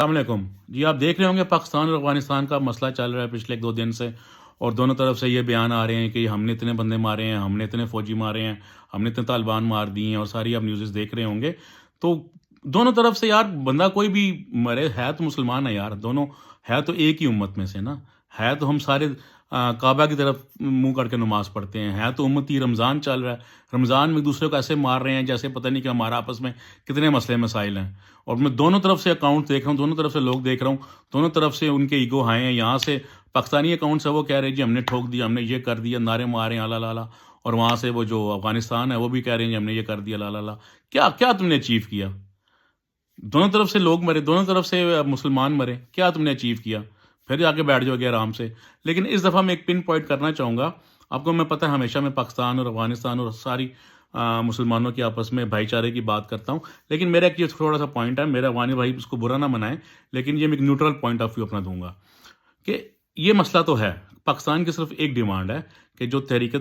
السلام علیکم جی، آپ دیکھ رہے ہوں گے پاکستان اور افغانستان کا مسئلہ چل رہا ہے پچھلے 2 دن سے، اور دونوں طرف سے یہ بیان آ رہے ہیں کہ ہم نے اتنے بندے مارے ہیں، ہم نے اتنے فوجی مارے ہیں، ہم نے اتنے طالبان مار دیے ہیں، اور ساری آپ نیوزز دیکھ رہے ہوں گے. تو دونوں طرف سے یار بندہ کوئی بھی مرے ہے تو مسلمان ہے یار، دونوں ہے تو ایک ہی امت میں سے نا، ہے تو ہم سارے کعبہ کی طرف منہ کر کے نماز پڑھتے ہیں، ہے تو امتی. رمضان چل رہا ہے، رمضان میں ایک دوسرے کو ایسے مار رہے ہیں جیسے پتہ نہیں کہ ہمارا آپس میں کتنے مسئلے مسائل ہیں. اور میں دونوں طرف سے اکاؤنٹ دیکھ رہا ہوں، دونوں طرف سے لوگ دیکھ رہا ہوں، دونوں طرف سے ان کے ایگو ہائے ہیں. یہاں سے پاکستانی اکاؤنٹ سے وہ کہہ رہے ہیں جی ہم نے ٹھوک دیا، ہم نے یہ کر دیا، نعرے مارے ہیں اللہ لالا. اور وہاں سے وہ جو افغانستان ہے وہ بھی کہہ رہے ہیں جی ہم نے یہ کر دیا لا لا لا. کیا کیا تم نے اچیو کیا؟ دونوں طرف سے لوگ مرے، دونوں طرف سے مسلمان مرے، کیا تم نے اچیو کیا؟ پھر جا کے بیٹھ جاؤ گے آرام سے. لیکن اس دفعہ میں ایک پن پوائنٹ کرنا چاہوں گا. آپ کو میں پتہ ہے ہمیشہ میں پاکستان اور افغانستان اور ساری مسلمانوں کے آپس میں بھائی چارے کی بات کرتا ہوں، لیکن میرا ایک یہ تھوڑا سا پوائنٹ ہے، میرا افغانی بھائی اس کو برا نہ منائیں، لیکن یہ میں ایک نیوٹرل پوائنٹ آف ویو اپنا دوں گا کہ یہ مسئلہ تو ہے. پاکستان کی صرف ایک ڈیمانڈ ہے کہ جو تحریک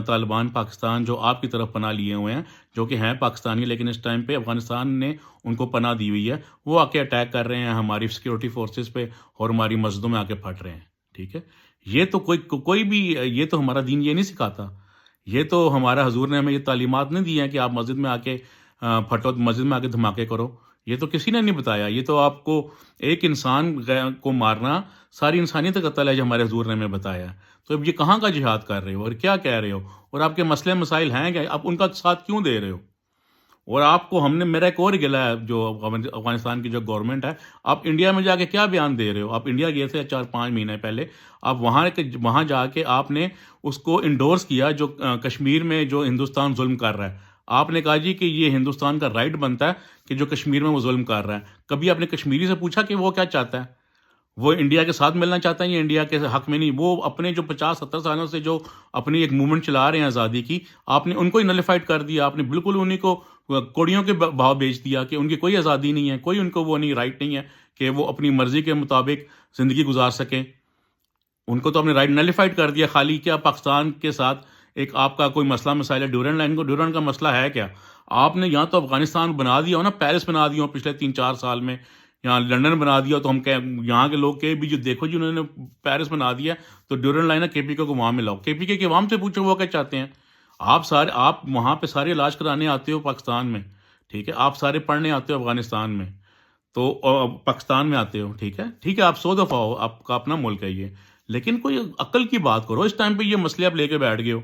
طالبان پاکستان جو آپ کی طرف پناہ لیے ہوئے ہیں، جو کہ ہیں پاکستانی لیکن اس ٹائم پہ افغانستان نے ان کو پناہ دی ہوئی ہے، وہ آ کے اٹیک کر رہے ہیں ہماری سیکورٹی فورسز پہ اور ہماری مسجدوں میں آ کے پھٹ رہے ہیں. ٹھیک ہے، یہ تو کوئی بھی، یہ تو ہمارا دین یہ نہیں سکھاتا. یہ تو ہمارا حضور نے ہمیں یہ تعلیمات نہیں دی ہیں کہ آپ مسجد میں آ کے پھٹو، مسجد میں آ کے دھماکے کرو. یہ تو کسی نے نہیں بتایا. یہ تو آپ کو ایک انسان کو مارنا ساری انسانیت کا قتل ہے جو ہمارے حضور نے ہمیں بتایا. تو اب یہ کہاں کا جہاد کر رہے ہو اور کیا کہہ رہے ہو؟ اور آپ کے مسئلے مسائل ہیں کہ آپ ان کا ساتھ کیوں دے رہے ہو؟ اور آپ کو ہم نے، میرا ایک اور گلا ہے جو افغانستان کی جو گورنمنٹ ہے، آپ انڈیا میں جا کے کیا بیان دے رہے ہو؟ آپ انڈیا گئے تھے 4-5 مہینے پہلے، آپ وہاں جا کے آپ نے اس کو انڈورس کیا جو کشمیر میں جو ہندوستان ظلم کر رہا ہے. آپ نے کہا جی کہ یہ ہندوستان کا رائٹ بنتا ہے کہ جو کشمیر میں وہ ظلم کر رہا ہے. کبھی آپ نے کشمیری سے پوچھا کہ وہ کیا چاہتا ہے؟ وہ انڈیا کے ساتھ ملنا چاہتا ہے یا انڈیا کے حق میں نہیں؟ وہ اپنے جو 50-70 سالوں سے جو اپنی ایک موومنٹ چلا رہے ہیں آزادی کی، آپ نے ان کو ہی نلیفائڈ کر دیا. آپ نے بالکل انہیں کو کوڑیوں کے بھاؤ بیچ دیا کہ ان کی کوئی آزادی نہیں ہے، کوئی ان کو وہ نہیں، رائٹ نہیں ہے کہ وہ اپنی مرضی کے مطابق زندگی گزار سکیں. ان کو تو آپ نے رائٹ نلیفائڈ کر دیا. خالی کیا پاکستان کے ساتھ ایک آپ کا کوئی مسئلہ مسائل ہے؟ ڈیورنڈ لائن کو ڈیورنڈ کا مسئلہ ہے کیا؟ آپ نے یہاں تو افغانستان بنا دیا ہو نا، پیرس بنا دیا ہو پچھلے 3-4 سال میں، یہاں لنڈن بنا دیا. تو ہم یہاں کے لوگ کے بھی جو دیکھو جی انہوں نے پیرس بنا دیا، تو ڈیورنڈ لائن ہے کے پی کے کو وہاں ملاؤ. کے پی کے عوام سے پوچھو وہ کیا چاہتے ہیں. آپ وہاں پہ سارے علاج کرانے آتے ہو پاکستان میں، ٹھیک ہے، آپ سارے پڑھنے آتے ہو افغانستان میں، تو پاکستان میں آتے ہو، ٹھیک ہے، آپ 100 دفعہ ہو، آپ کا اپنا ملک ہے یہ. لیکن کوئی عقل کی بات کرو. اس ٹائم پہ یہ مسئلے آپ لے کے بیٹھ گئے ہو،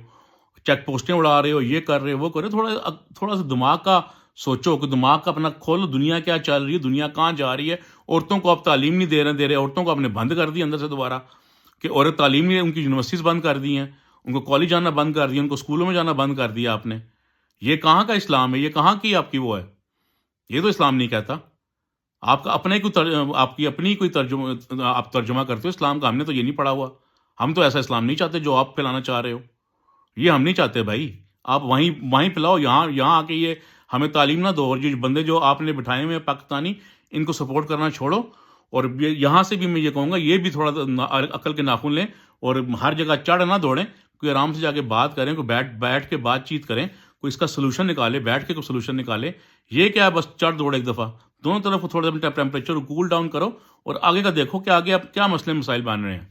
چیک پوسٹیں اڑا رہے ہو، یہ کر رہے ہو، وہ کر رہے ہو. تھوڑا سا دماغ کا سوچو کہ دماغ کا اپنا کھولو. دنیا کیا چل رہی ہے، دنیا کہاں جا رہی ہے. عورتوں کو آپ تعلیم نہیں دے رہے، عورتوں کو آپ نے بند کر دی اندر سے دوبارہ کہ عورت تعلیم نہیں، ان کی یونیورسٹیز بند کر دی ہیں، ان کو کالج جانا بند کر دیا، ان کو اسکولوں میں جانا بند کر دیا آپ نے. یہ کہاں کا اسلام ہے؟ یہ کہاں کی آپ کی وہ ہے؟ یہ تو اسلام نہیں کہتا. آپ کا اپنا ہی کوئی آپ کی اپنی کوئی ترجمہ، آپ ترجمہ کرتے ہو اسلام کا. ہم نے تو یہ نہیں پڑھا ہوا. ہم تو ایسا اسلام نہیں چاہتے جو آپ پھیلانا چاہ رہے ہو. یہ ہم نہیں چاہتے بھائی. آپ وہیں پلاؤ. یہاں آ کے یہ ہمیں تعلیم نہ دو. اور جو بندے جو آپ نے بٹھائے ہوئے پاکستانی، ان کو سپورٹ کرنا چھوڑو. اور یہاں سے بھی میں یہ کہوں گا یہ بھی تھوڑا عقل کے ناخن لیں اور ہر جگہ چڑھ نہ دوڑیں. کوئی آرام سے جا کے بات کریں، کوئی بیٹھ کے بات چیت کریں، کوئی اس کا سلوشن نکالے، بیٹھ کے کوئی سلوشن نکالے. یہ کیا ہے بس چڑھ دوڑ ایک دفعہ. دونوں طرف تھوڑا سا ٹیمپریچر کو کول ڈاؤن کرو اور آگے کا دیکھو کہ آگے اب کیا مسئلے مسائل بن رہے ہیں.